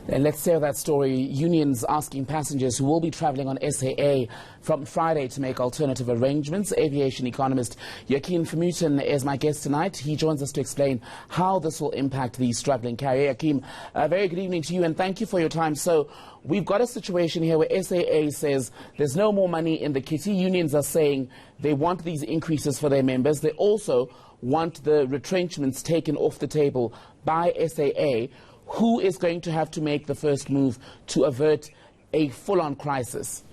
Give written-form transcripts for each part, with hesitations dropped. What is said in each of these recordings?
And let's share that story. Unions asking passengers who will be travelling on SAA from Friday to make alternative arrangements. Aviation Economist Joachim Vermooten is my guest tonight. He joins us to explain how this will impact the struggling carrier. Joachim, a very good evening to you and thank you for your time. So we've got a situation here where SAA says there's no more money in the kitty. Unions are saying they want these increases for their members. They also want the retrenchments taken off the table by SAA. Who is going to have to make the first move to avert a full-on crisis?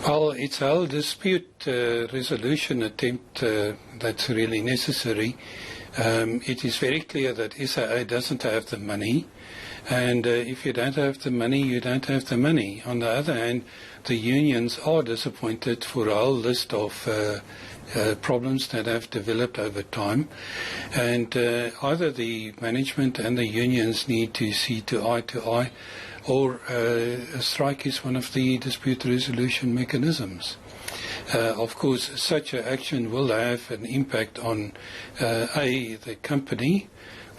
Well, it's our dispute resolution attempt that's really necessary. It is very clear that SAA doesn't have the money, and if you don't have the money, you don't have the money. On the other hand, the unions are disappointed for a whole list of problems that have developed over time, and either the management and the unions need to see to eye, or a strike is one of the dispute resolution mechanisms. Of course, such an action will have an impact on the company,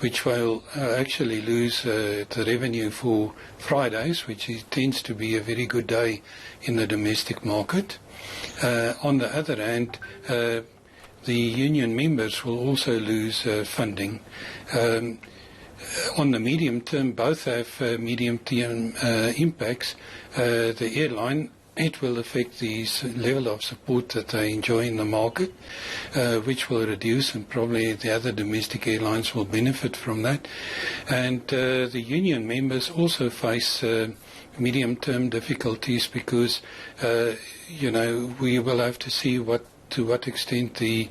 which will actually lose the revenue for Fridays, which tends to be a very good day in the domestic market. On the other hand, the union members will also lose funding. On the medium term, both have medium-term impacts. The airline, it will affect the level of support that they enjoy in the market, which will reduce, and probably the other domestic airlines will benefit from that. And the union members also face medium-term difficulties because, we will have to see to what extent the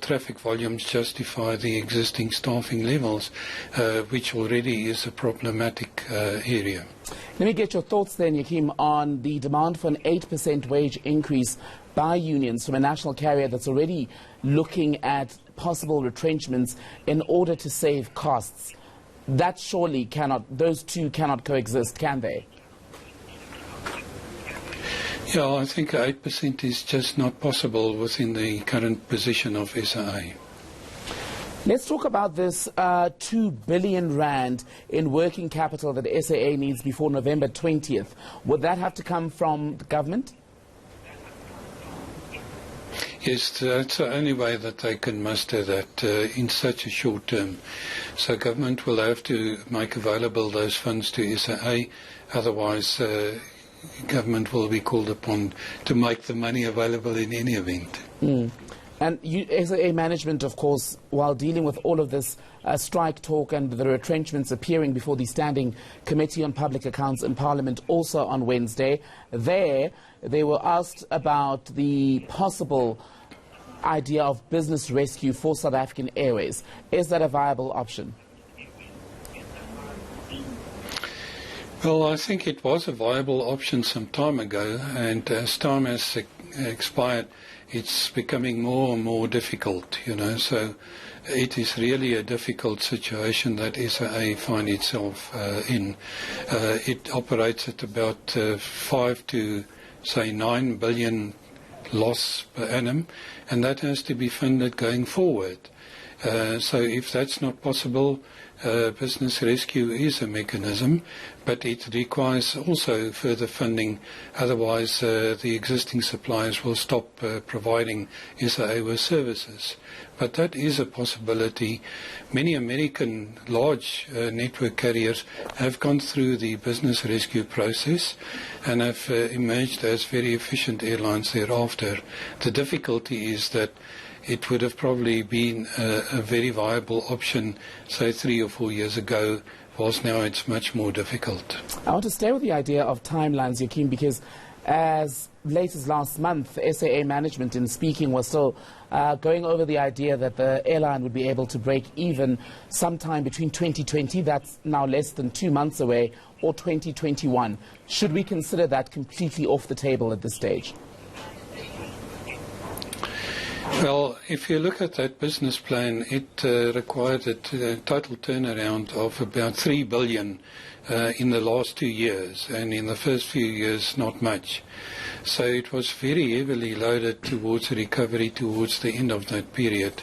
traffic volumes justify the existing staffing levels, which already is a problematic area. Let me get your thoughts then, Joachim, on the demand for an 8% wage increase by unions from a national carrier that's already looking at possible retrenchments in order to save costs. That surely those two cannot coexist, can they? Yeah, I think 8% is just not possible within the current position of SAA. Let's talk about this 2 billion rand in working capital that SAA needs before November 20th. Would that have to come from the government? Yes, that's the only way that they can muster that in such a short term. So government will have to make available those funds to SAA, otherwise government will be called upon to make the money available in any event. And SAA management, of course, while dealing with all of this strike talk and the retrenchments appearing before the Standing Committee on Public Accounts in Parliament also on Wednesday, they were asked about the possible idea of business rescue for South African Airways. Is that a viable option? Well, I think it was a viable option some time ago, and as time has expired, it's becoming more and more difficult, so it is really a difficult situation that SAA finds itself in. It operates at about 5 to, say, 9 billion loss per annum, and that has to be funded going forward. So if that's not possible, business rescue is a mechanism, but it requires also further funding. Otherwise, the existing suppliers will stop providing SAA with services. But that is a possibility. Many American large network carriers have gone through the business rescue process and have emerged as very efficient airlines thereafter. The difficulty is that it would have probably been a very viable option, say 3 or 4 years ago, whilst now it's much more difficult. I want to stay with the idea of timelines, Joachim, because as late as last month, SAA management in speaking was still going over the idea that the airline would be able to break even sometime between 2020, that's now less than 2 months away, or 2021. Should we consider that completely off the table at this stage? Well, if you look at that business plan, it required a total turnaround of about 3 billion in the last 2 years, and in the first few years, not much. So it was very heavily loaded towards recovery towards the end of that period.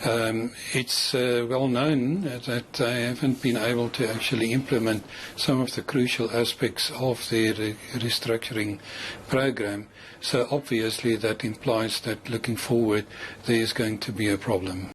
It's well known that they haven't been able to actually implement some of the crucial aspects of their restructuring program. So obviously that implies that looking forward there is going to be a problem.